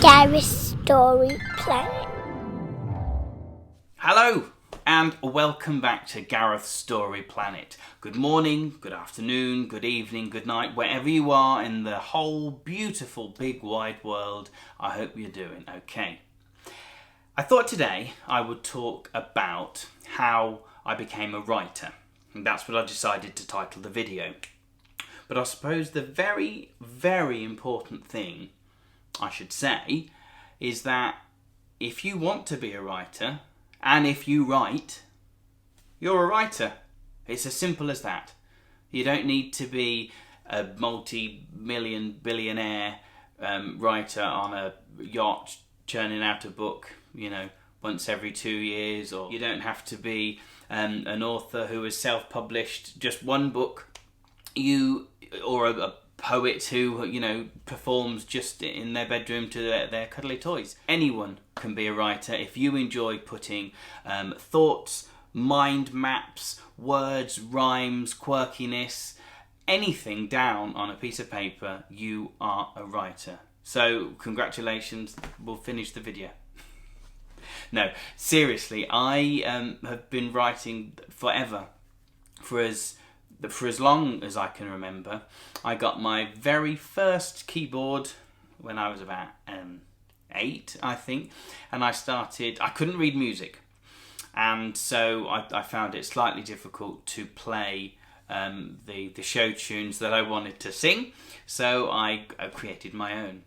Gareth Story Planet. Hello and welcome back to Gareth's Story Planet. Good morning, good afternoon, good evening, good night, wherever you are in the whole beautiful big wide world. I hope you're doing okay. I thought today I would talk about how I became a writer. And that's what I decided to title the video. But I suppose the very, very important thing I should say is that if you want to be a writer, and if you write, you're a writer. It's as simple as that. You don't need to be a multi-million billionaire writer on a yacht churning out a book, once every 2 years, or you don't have to be an author who has self-published just one book, or a poet who, performs just in their bedroom to their cuddly toys. Anyone can be a writer if you enjoy putting thoughts, mind maps, words, rhymes, quirkiness, anything down on a piece of paper. You are a writer. So congratulations, we'll finish the video. No, seriously, I have been writing forever, for as long as I can remember. I got my very first keyboard when I was about 8, I think, and I couldn't read music, and so I found it slightly difficult to play the show tunes that I wanted to sing, so I created my own.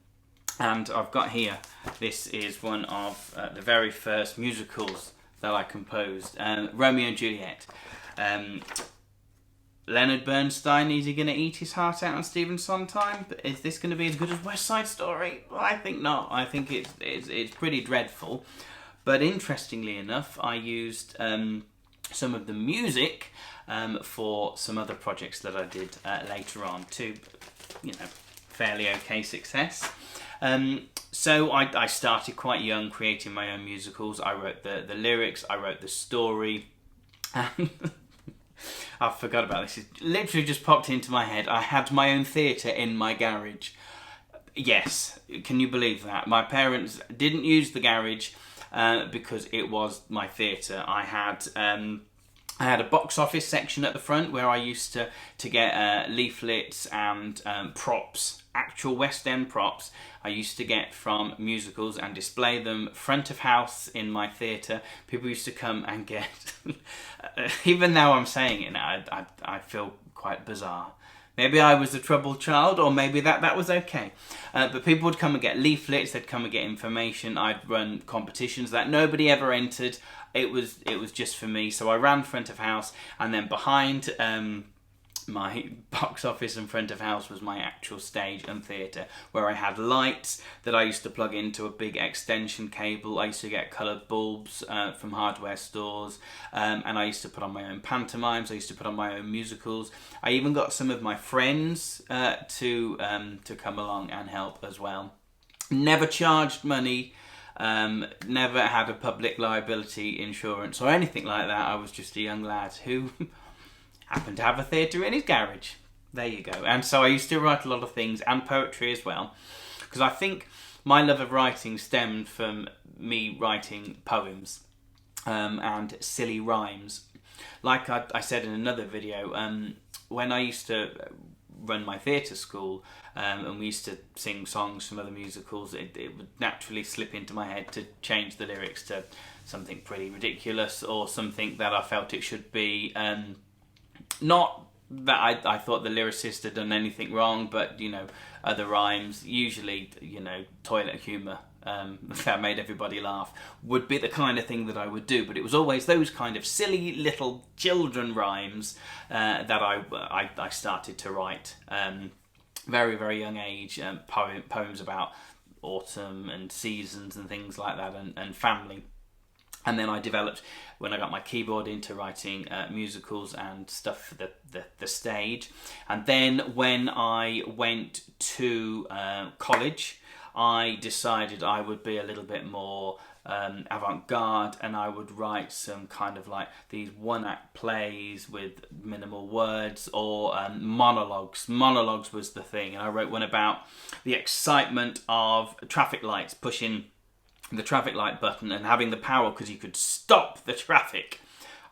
And I've got here, this is one of the very first musicals that I composed, Romeo and Juliet. Leonard Bernstein, is he going to eat his heart out on Stephen Sondheim? Is this going to be as good as West Side Story? Well, I think not. I think it's pretty dreadful. But interestingly enough, I used some of the music for some other projects that I did later on to, fairly okay success. So I started quite young creating my own musicals. I wrote the lyrics, I wrote the story, and I forgot about this. It literally just popped into my head. I had my own theatre in my garage. Yes, can you believe that? My parents didn't use the garage because it was my theatre. I had a box office section at the front where I used to get leaflets and props, actual West End props I used to get from musicals and display them front of house in my theatre. People used to come and get, even now I'm saying it now, I feel quite bizarre. Maybe I was a troubled child, or maybe that was okay. But people would come and get leaflets, they'd come and get information. I'd run competitions that nobody ever entered. It was just for me. So I ran front of house, and then behind my box office and front of house was my actual stage and theatre, where I had lights that I used to plug into a big extension cable. I used to get coloured bulbs from hardware stores, and I used to put on my own pantomimes. I used to put on my own musicals. I even got some of my friends to come along and help as well. Never charged money. Never had a public liability insurance or anything like that. I was just a young lad who happened to have a theatre in his garage. There you go. And so I used to write a lot of things, and poetry as well, because I think my love of writing stemmed from me writing poems and silly rhymes. Like I said in another video, when I used to run my theatre school, and we used to sing songs from other musicals, it would naturally slip into my head to change the lyrics to something pretty ridiculous, or something that I felt it should be. Not that I thought the lyricist had done anything wrong, but other rhymes, usually toilet humour that made everybody laugh, would be the kind of thing that I would do. But it was always those kind of silly little children rhymes that I started to write. Very, very young age, poems about autumn and seasons and things like that, and family. And then I developed, when I got my keyboard, into writing musicals and stuff for the stage. And then when I went to college, I decided I would be a little bit more avant-garde, and I would write some kind of like these one-act plays with minimal words, or monologues. Monologues was the thing, and I wrote one about the excitement of traffic lights, pushing the traffic light button and having the power because you could stop the traffic.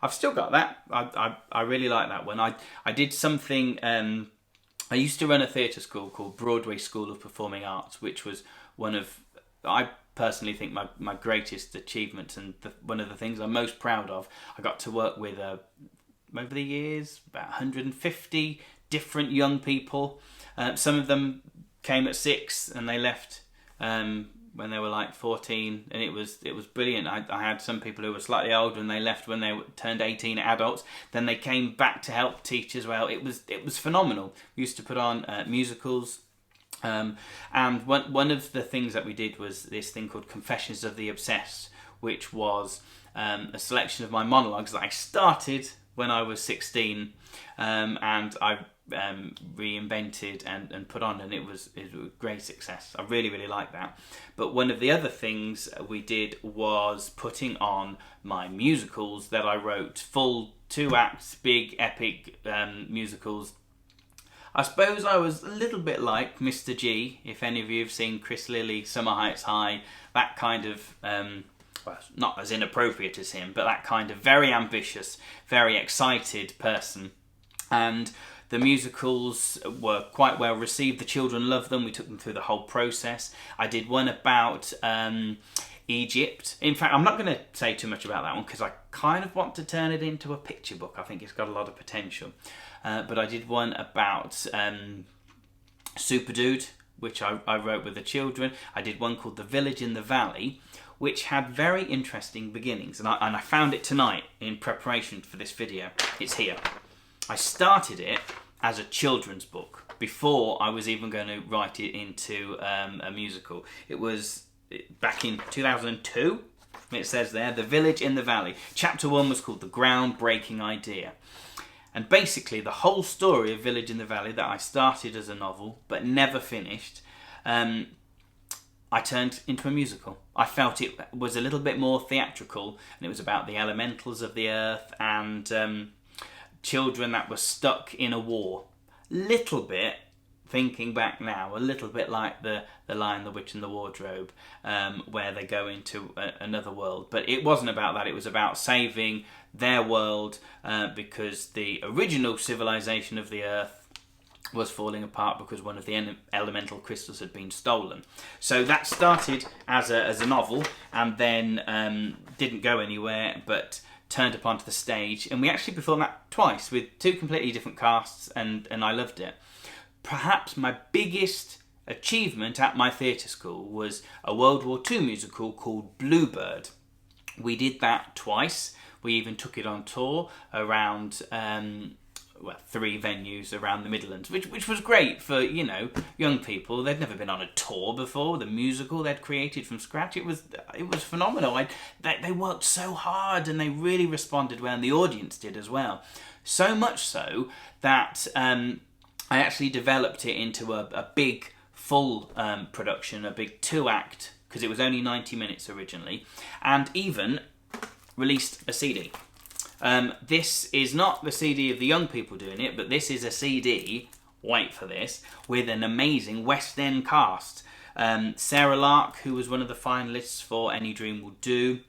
I've still got that. I really like that one. I did something. I used to run a theatre school called Broadway School of Performing Arts, which was one of, I personally think, my greatest achievements, and one of the things I'm most proud of. I got to work with, over the years, about 150 different young people. Some of them came at 6 and they left when they were like 14, and it was brilliant. I had some people who were slightly older and they left when they turned 18, adults. Then they came back to help teach as well. It was phenomenal. We used to put on musicals. And one of the things that we did was this thing called Confessions of the Obsessed, which was a selection of my monologues that I started when I was 16, and I reinvented and put on, and it was a great success. I really, really like that. But one of the other things we did was putting on my musicals that I wrote, full 2 acts, big epic musicals. I suppose I was a little bit like Mr. G, if any of you have seen Chris Lilly, Summer Heights High, that kind of, well, not as inappropriate as him, but that kind of very ambitious, very excited person. And the musicals were quite well received. The children loved them. We took them through the whole process. I did one about Egypt. In fact, I'm not going to say too much about that one because I kind of want to turn it into a picture book. I think it's got a lot of potential. But I did one about Super Dude, which I wrote with the children. I did one called The Village in the Valley, which had very interesting beginnings. And I found it tonight in preparation for this video. It's here. I started it as a children's book before I was even going to write it into a musical. It was back in 2002. It says there, The Village in the Valley. Chapter 1 was called The Groundbreaking Idea. And basically the whole story of Village in the Valley that I started as a novel but never finished, I turned into a musical. I felt it was a little bit more theatrical, and it was about the elementals of the earth and children that were stuck in a war. Little bit, thinking back now, a little bit like the Lion, the Witch and the Wardrobe, where they go into another world. But it wasn't about that. It was about saving their world because the original civilization of the earth was falling apart because one of the elemental crystals had been stolen. So that started as a novel, and then didn't go anywhere, but turned up onto the stage, and we actually performed that twice with 2 completely different casts, and I loved it. Perhaps my biggest achievement at my theatre school was a World War II musical called Bluebird. We did that twice. We even took it on tour around 3 venues around the Midlands, which was great for, you know, young people. They'd never been on a tour before. The musical they'd created from scratch. It was phenomenal. They worked so hard, and they really responded well, and the audience did as well. So much so that I actually developed it into a big full production, a big 2-act, because it was only 90 minutes originally, and even released a CD. This is not the CD of the young people doing it, but this is a CD, wait for this, with an amazing West End cast. Sarah Lark, who was one of the finalists for Any Dream Will Do,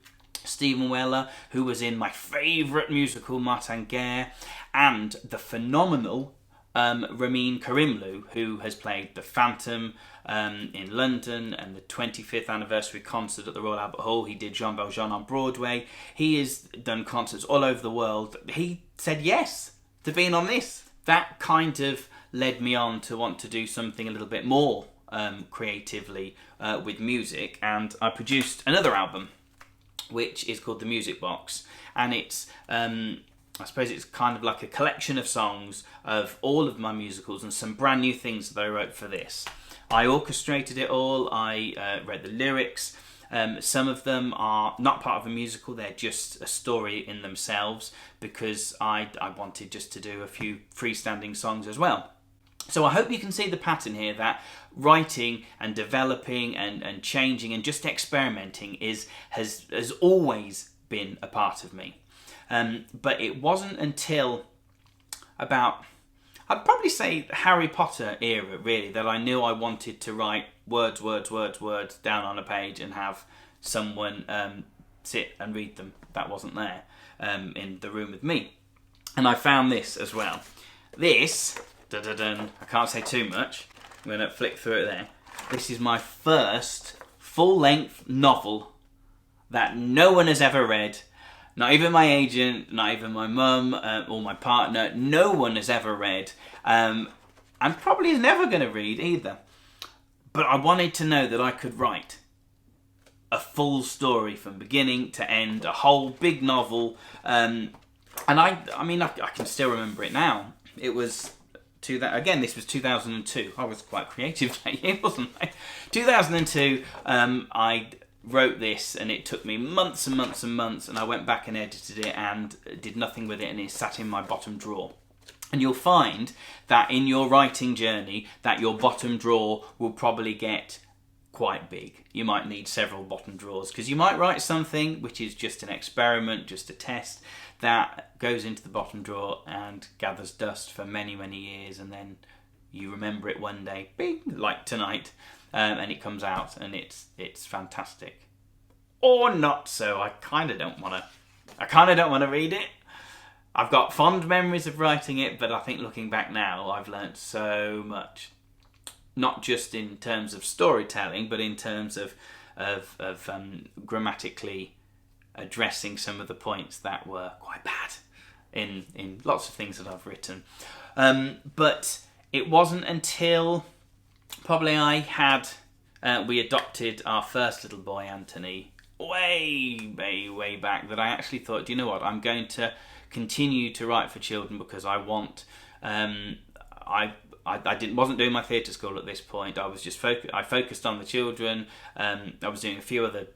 Stephen Weller, who was in my favourite musical, Martin Guerre, and the phenomenal Ramin Karimloo, who has played the Phantom in London and the 25th anniversary concert at the Royal Albert Hall. He did Jean Valjean on Broadway. He has done concerts all over the world. He said yes to being on this. That kind of led me on to want to do something a little bit more creatively with music, and I produced another album which is called The Music Box, and it's I suppose it's kind of like a collection of songs of all of my musicals and some brand new things that I wrote for this. I orchestrated it all, I read the lyrics. Some of them are not part of a musical, they're just a story in themselves, because I wanted just to do a few freestanding songs as well. So I hope you can see the pattern here, that writing and developing and changing and just experimenting has always been a part of me. But it wasn't until about, I'd probably say Harry Potter era really, that I knew I wanted to write words down on a page and have someone sit and read them that wasn't there in the room with me. And I found this as well. This, I can't say too much, I'm going to flick through it there. This is my first full-length novel that no one has ever read. Not even my agent, not even my mum or my partner. No one has ever read, and probably is never going to read either. But I wanted to know that I could write a full story from beginning to end, a whole big novel. And I can still remember it now. It was this was 2002. I was quite creative that year, wasn't I? 2002. I wrote this, and it took me months and months and months, and I went back and edited it and did nothing with it, and it sat in my bottom drawer. And you'll find that in your writing journey that your bottom drawer will probably get quite big. You might need several bottom drawers, because you might write something which is just an experiment, just a test, that goes into the bottom drawer and gathers dust for many, many years, and then you remember it one day, bing, like tonight, and it comes out and it's fantastic. Or not so. I kind of don't want to read it. I've got fond memories of writing it, but I think looking back now, I've learnt so much. Not just in terms of storytelling, but in terms of grammatically addressing some of the points that were quite bad in lots of things that I've written. But it wasn't until probably we adopted our first little boy, Anthony, way back, that I actually thought, do you know what, I'm going to continue to write for children, because I want, I wasn't doing my theatre school at this point. I was just focused on the children. I was doing a few other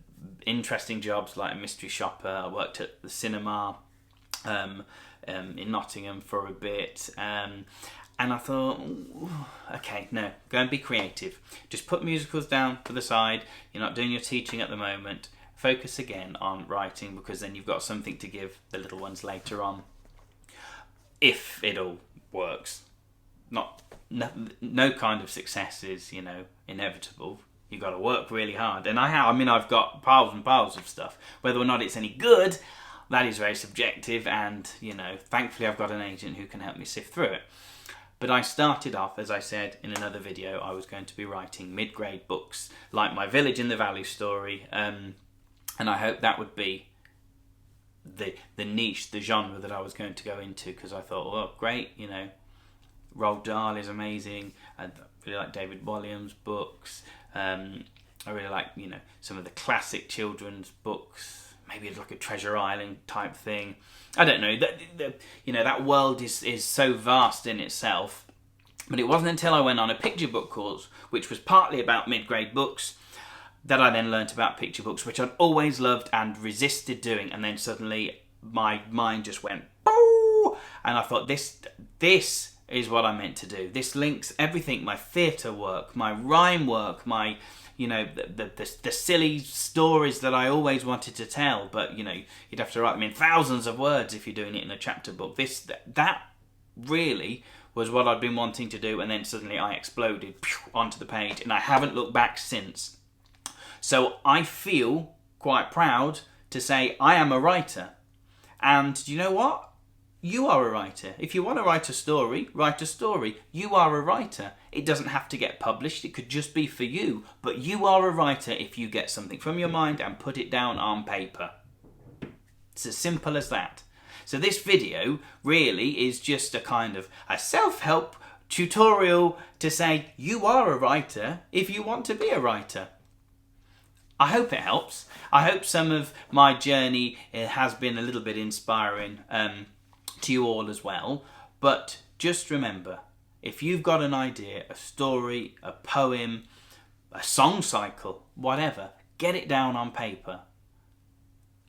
interesting jobs, like a mystery shopper. I worked at the cinema in Nottingham for a bit. And I thought, okay, no, go and be creative. Just put musicals down to the side. You're not doing your teaching at the moment. Focus again on writing, because then you've got something to give the little ones later on, if it all works. No kind of success is, inevitable. You've got to work really hard. And I've got piles and piles of stuff. Whether or not it's any good, that is very subjective, and, thankfully I've got an agent who can help me sift through it. But I started off, as I said in another video, I was going to be writing mid-grade books, like my Village in the Valley story, and I hoped that would be the niche, the genre that I was going to go into, because I thought, well, great, Roald Dahl is amazing. I really like David Walliams' books. I really like, some of the classic children's books. Maybe it's like a Treasure Island type thing. I don't know. That world is so vast in itself. But it wasn't until I went on a picture book course, which was partly about mid-grade books, that I then learnt about picture books, which I'd always loved and resisted doing. And then suddenly my mind just went, boo! And I thought, this is what I meant to do. This links everything, my theatre work, my rhyme work, my, the silly stories that I always wanted to tell, but, you'd have to write them in thousands of words if you're doing it in a chapter book. That really was what I'd been wanting to do, and then suddenly I exploded onto the page, and I haven't looked back since. So I feel quite proud to say I am a writer. And do you know what? You are a writer. If you want to write a story, write a story. You are a writer. It doesn't have to get published. It could just be for you. But you are a writer if you get something from your mind and put it down on paper. It's as simple as that. So this video really is just a kind of a self-help tutorial to say you are a writer if you want to be a writer. I hope it helps. I hope some of my journey has been a little bit inspiring to you all as well. But just remember, if you've got an idea, a story, a poem, a song cycle, whatever, get it down on paper.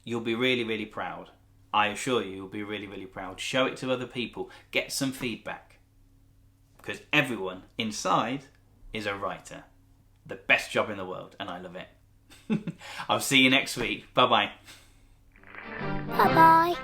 You'll be really, really proud. I assure you, you'll be really, really proud. Show it to other people. Get some feedback. because everyone inside is a writer. The best job in the world, and I love it. I'll see you next week. Bye-bye. Bye-bye.